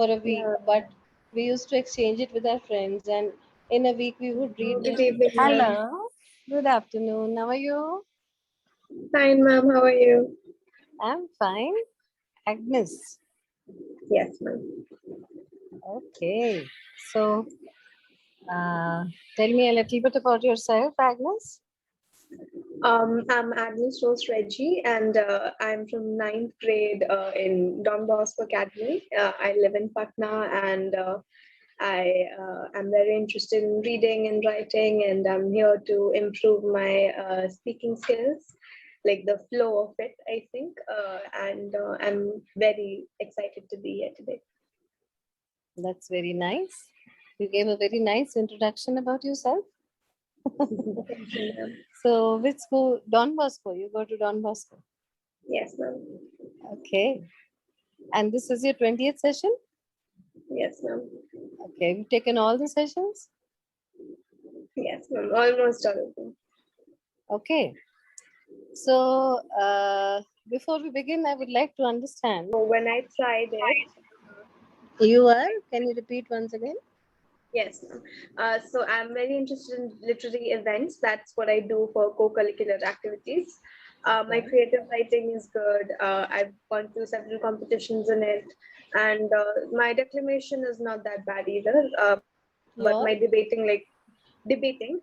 for a week, Yeah. but we used to exchange it with our friends, and in a week we would read Good it. evening, ma'am. Hello, good afternoon. How are you? Fine, ma'am. How are you? I'm fine. Agnes. Yes, ma'am. Okay. So, tell me a little bit about yourself, Agnes. I'm Agnes Rose Reggie, and I'm from ninth grade in Don Bosco Academy. I live in Patna, and I am very interested in reading and writing, and I'm here to improve my speaking skills, like the flow of it, I think. And I'm very excited to be here today. That's very nice. You gave a very nice introduction about yourself. Thank you, ma'am. So, which school? Don Bosco. You go to Don Bosco. Yes, ma'am. Okay. And this is your 20th session? Yes, ma'am. Okay. You've taken all the sessions? Yes, ma'am. Almost all of them. Okay. So, before we begin, I would like to understand. So when I tried it, You are? Can you repeat once again? yes, ma'am. So I'm very interested in literary events. That's what I do for co-curricular activities. My creative writing is good. I've gone through several competitions in it, and my declamation is not that bad either. But Your? my debating.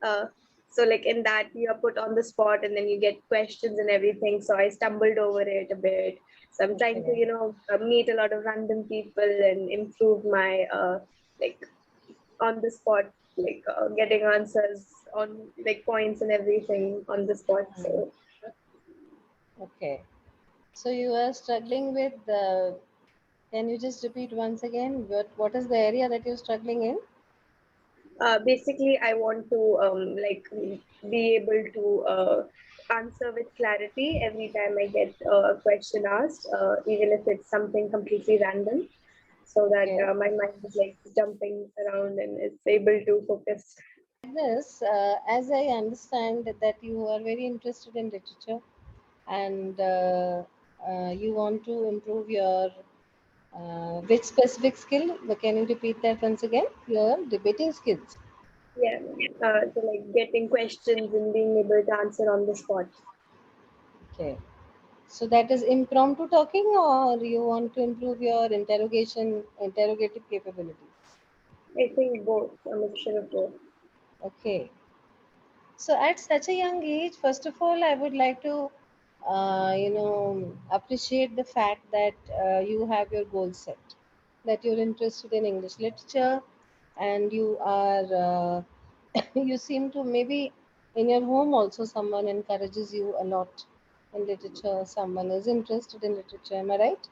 So like in that you are put on the spot, and then you get questions and everything. So I stumbled over it a bit. So I'm trying to, Okay. meet a lot of random people and improve my like on the spot, getting answers on like points and everything on the spot. So Okay. So, you are struggling with the. Can you just repeat once again? What is the area that you're struggling in? basically, I want to be able to answer with clarity every time I get a question asked, even if it's something completely random, so that Okay. my mind is like jumping around and it's able to focus. Agnes, as I understand that you are very interested in literature, and you want to improve your which specific skill? Can you repeat that once again? Your debating skills. Yeah, so like getting questions and being able to answer on the spot. Okay. So that is impromptu talking, or you want to improve your interrogative capabilities? I think both, a mixture of both. Okay. So at such a young age, first of all, I would like to, appreciate the fact that you have your goal set, that you're interested in English literature, and you are, you seem to maybe in your home also someone encourages you a lot in literature. Someone is interested in literature. Am I right?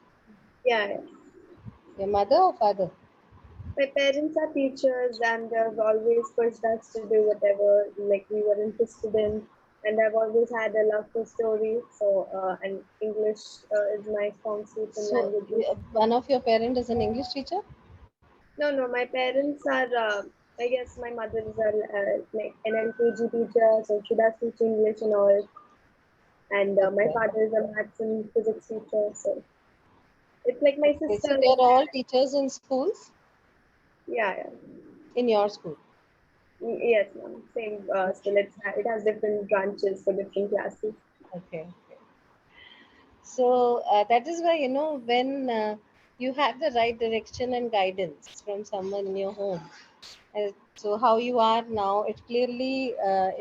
Yeah, yeah. Your mother or father? My parents are teachers, and they've always pushed us to do whatever like we were interested in. And I've always had a love for stories. So, and English is my strong suit in So languages. one of your parent is an English teacher. No, no, my parents are. I guess my mother is a like an LKG teacher, so she does teach English and all. And my Okay. father is a maths and physics teacher, so it's like my Okay. So sister. they are all teachers in schools, Yeah, yeah. in your school. Yes, ma'am. Same. Still, it has different branches for different classes. Okay. Okay. So that is why, when you have the right direction and guidance from someone in your home. So how you are now, it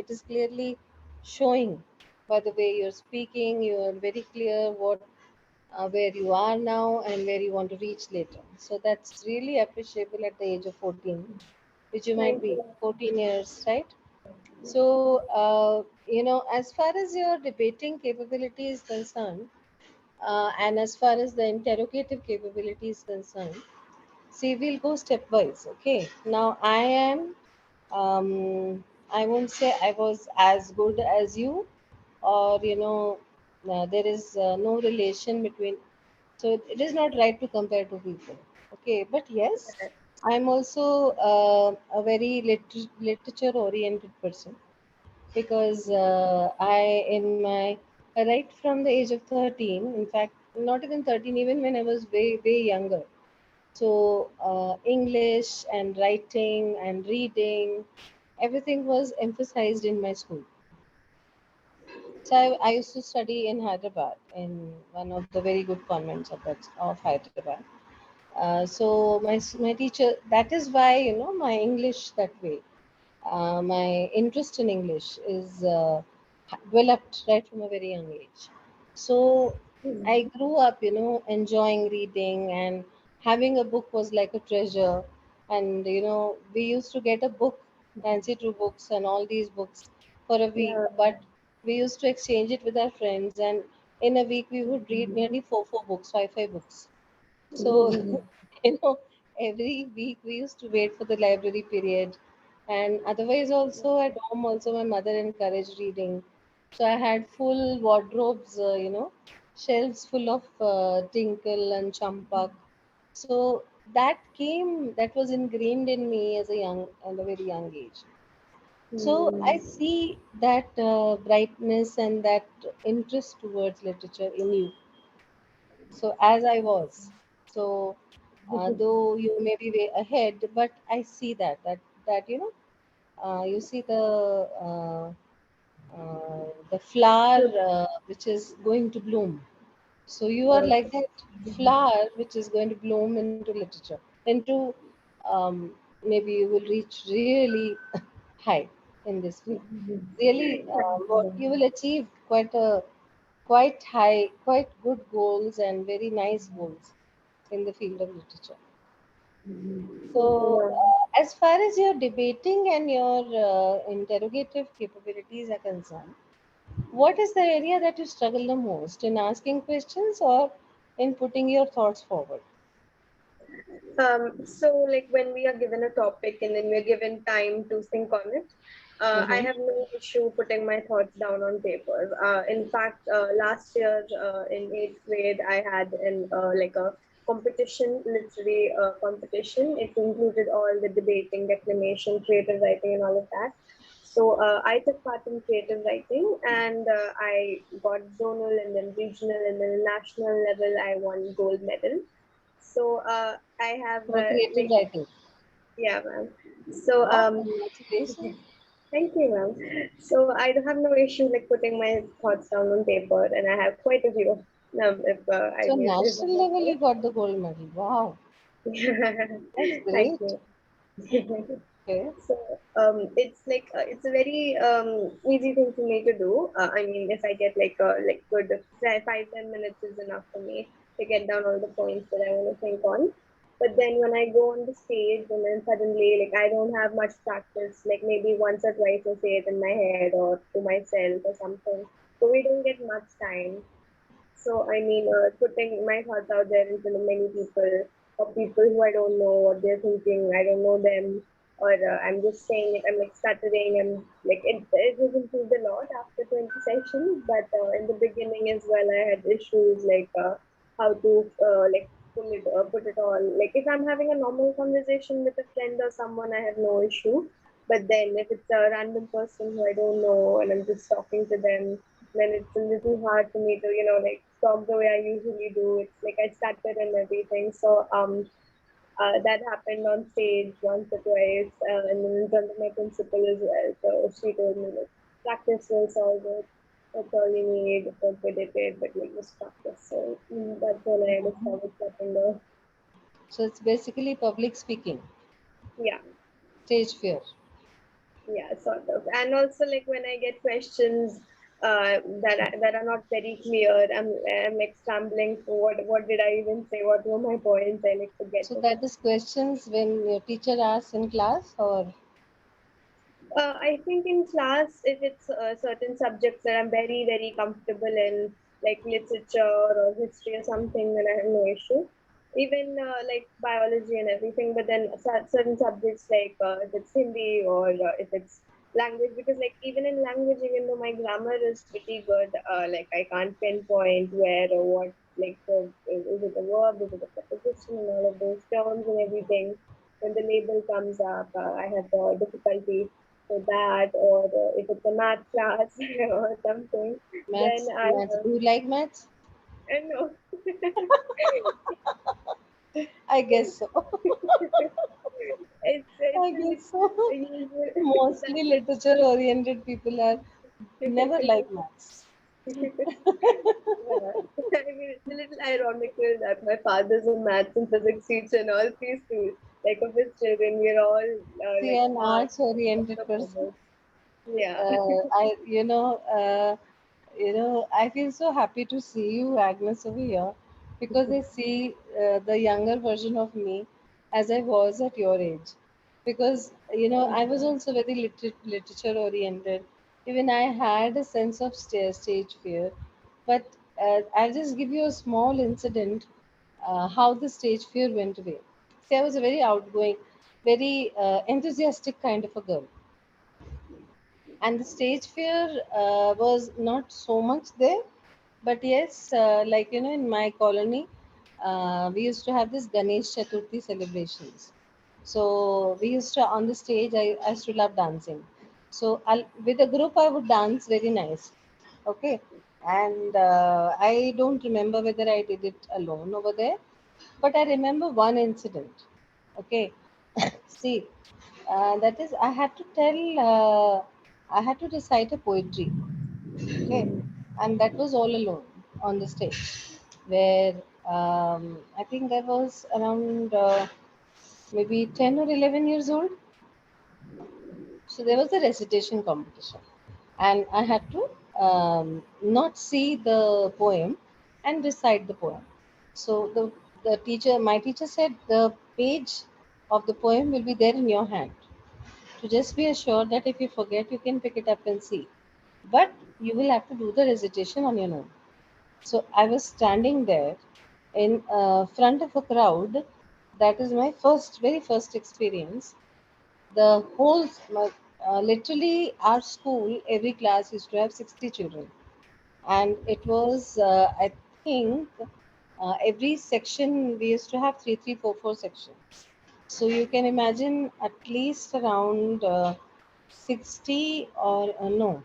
is clearly showing by the way you're speaking. You are very clear where you are now and where you want to reach later. So that's really appreciable at the age of 14, which you might Thank be you. 14 years, right? So, as far as your debating capability is concerned, and as far as the interrogative capability is concerned, see, we'll go stepwise. Okay. Now, I won't say I was as good as you, or, there is no relation between. So, it is not right to compare two people. Okay. But yes, I'm also a very literature oriented person, because in my right from the age of 13, in fact, not even 13, even when I was way, way younger, So English and writing and reading, everything was emphasized in my school. So I used to study in Hyderabad in one of the very good convents of Hyderabad. So my teacher, that is why my English that way. My interest in English is developed right from a very young age. So I grew up, enjoying reading, and having a book was like a treasure. And we used to get a book, fancy two books, and all these books for a week. Yeah. But we used to exchange it with our friends, and in a week we would read nearly four books, five books. So, you know, every week we used to wait for the library period. And otherwise, also at home, also my mother encouraged reading. So I had full wardrobes, shelves full of Tinkle and Champak. So that was ingrained in me at a very young age. So I Mm. see that brightness and that interest towards literature in you. So as I was, so though you may be way ahead, but I see that you see the flower which is going to bloom. So you are like that flower which is going to bloom into literature, into maybe you will reach really high in this field. Really, what you will achieve quite high, quite good goals and very nice goals in the field of literature. So, Yeah. as far as your debating and your interrogative capabilities are concerned, what is the area that you struggle the most in asking questions or in putting your thoughts forward? So like when we are given a topic and then we're given time to think on it, I Mm-hmm. have no issue putting my thoughts down on paper. In fact, last year in eighth grade, I had an like a competition, literary competition. It included all the debating, declamation, creative writing, and all of that. So I took part in creative writing, and I got zonal, and then regional, and then national level. I won gold medal. So I have For creative like, writing. yeah, ma'am. So Wow, congratulations. thank you, ma'am. So I don't have no issue like putting my thoughts down on paper, and I have quite a few. If I So, may, if I national may level, you got the gold medal. Wow, say. that's Thank great. you. Okay. So it's like it's a very easy thing for me to do. I mean, if I get like good 5-10 minutes is enough for me to get down all the points that I want to think on. But then when I go on the stage and then suddenly like I don't have much practice, like maybe once or twice I say it in my head or to myself or something. So we don't get much time. So I mean, putting my thoughts out there in front of many people, or people who I don't know what they're thinking, I don't know them, or I'm just saying it, I'm like stuttering, and like it has improved a lot after 20 sessions. But in the beginning as well, I had issues like how to like put it all. Like if I'm having a normal conversation with a friend or someone, I have no issue. But then if it's a random person who I don't know and I'm just talking to them, then it's a little hard for me to, like talk the way I usually do. It's like I stutter and everything. So that happened on stage once or twice, and then in front of my principal as well. So she told me like practice will solve it. That's all you need. Don't it, but like just practice. So that's when I discovered Clapingo. So, it's basically public speaking, Yeah. stage fear. Yeah, sort of. And also, like when I get questions that are not very clear, I'm like stumbling for what did I even say? What were my points? I like forget So, it. that is questions when your teacher asks in class, or I think in class, if it's certain subjects that I'm very, very comfortable in, like literature or history or something, then I have no issue. Even like biology and everything, but then certain subjects like if it's Hindi or if it's language, because like even in language, even though my grammar is pretty good, like I can't pinpoint where or what, like is it a verb, is it a preposition, and all of those terms and everything. When the label comes up, I have difficulty for that, or if it's a math class or something, then maths? I Maths. have Do you like maths? no. I guess so. It's I a guess so. usual Mostly literature oriented people are never like maths. yeah. I mean, it's a little ironical that my father's a maths and physics teacher and all these two. Like of his children, we're all See, like an smart, arts oriented person. performers. Yeah. I, I feel so happy to see you, Agnes, over here because I see the younger version of me as I was at your age. Because, I was also very literature oriented. Even I had a sense of stage fear. But I'll just give you a small incident how the stage fear went away. See, I was a very outgoing, very enthusiastic kind of a girl, and the stage fear was not so much there, but yes, like in my colony, we used to have this Ganesh Chaturthi celebrations. So we used to on the stage, I used to love dancing. So with a group I would dance very nice. Okay. And I don't remember whether I did it alone over there, but I remember one incident. Okay. See, that is, I had to recite a poetry. Okay, and that was all alone on the stage, where I think I was around maybe 10 or 11 years old. So there was a recitation competition, and I had to not see the poem and recite the poem. So my teacher said the page of the poem will be there in your hand. To just be assured that if you forget, you can pick it up and see. But you will have to do the recitation on your own. So I was standing there in front of a crowd. That is my very first experience. The whole, literally, our school, every class used to have 60 children. And it was, I think, every section we used to have three, four, four sections. So you can imagine at least around 60 or no,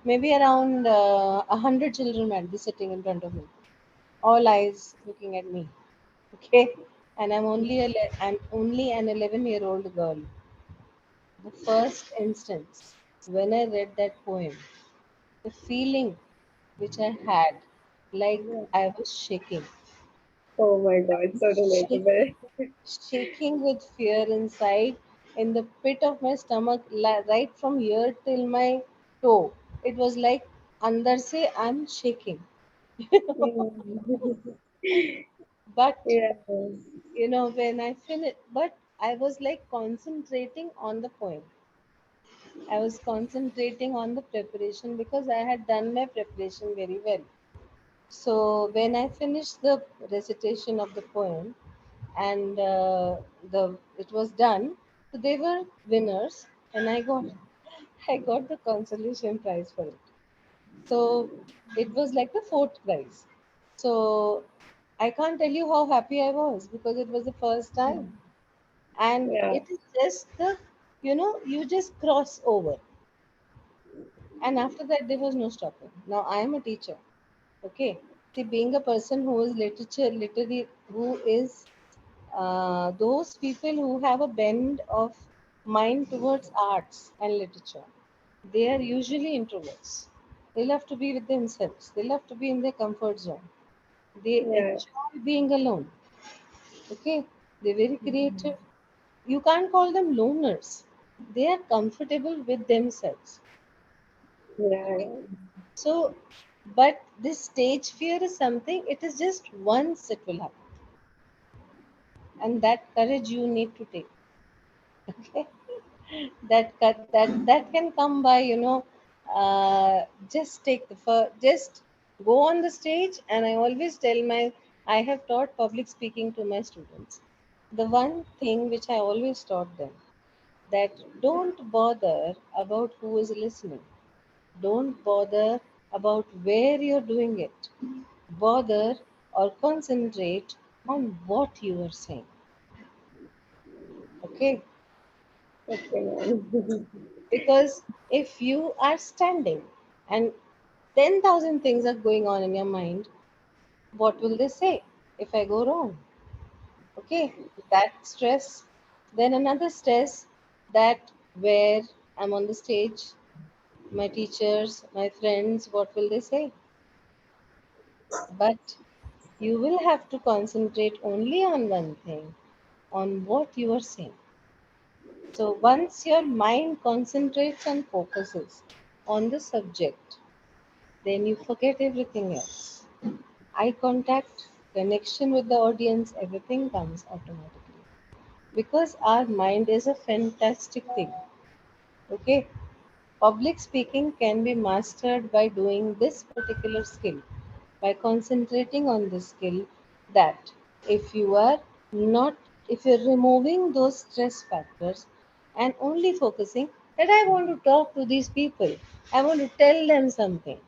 maybe around 100 children might be sitting in front of me, all eyes looking at me. Okay, and I'm only an 11-year-old girl. The first instance when I read that poem, the feeling which I had, like Yeah. I was shaking, Oh my God, so shaking, relatable. shaking with fear inside, in the pit of my stomach, right from here till my toe. It was like under se I'm shaking. Mm. But Yeah. when I finished, but I was like concentrating on the poem. I was concentrating on the preparation because I had done my preparation very well. So when I finished the recitation of the poem, and the it was done, so they were winners, and I got the consolation prize for it. So it was like the fourth prize. So I can't tell you how happy I was because it was the first time, and Yeah. it is just you just cross over, and after that there was no stopping. Now I am a teacher. Okay, see, being a person who is literary, who is those people who have a bend of mind towards arts and literature, they are usually introverts. They love to be with themselves. They love to be in their comfort zone. They Yeah. enjoy being alone. Okay, they're very creative. You can't call them loners. They are comfortable with themselves. Okay, Yeah. so, but this stage fear is something. It is just once it will happen, and that courage you need to take. Okay, that can come by just take just go on the stage. And I always tell I have taught public speaking to my students. The one thing which I always taught them, that don't bother about who is listening, don't bother about where you're doing it, bother or concentrate on what you are saying. Okay, Okay, man. because if you are standing and 10,000 things are going on in your mind, what will they say if I go wrong? Okay, that stress. Then another stress, that where I'm on the stage, my teachers, my friends, what will they say? But you will have to concentrate only on one thing, on what you are saying. So once your mind concentrates and focuses on the subject, then you forget everything else. Eye contact, connection with the audience, everything comes automatically. Because our mind is a fantastic thing. Okay, public speaking can be mastered by doing this particular skill, by concentrating on this skill. That if you are not, if you're removing those stress factors and only focusing that I want to talk to these people, I want to tell them something.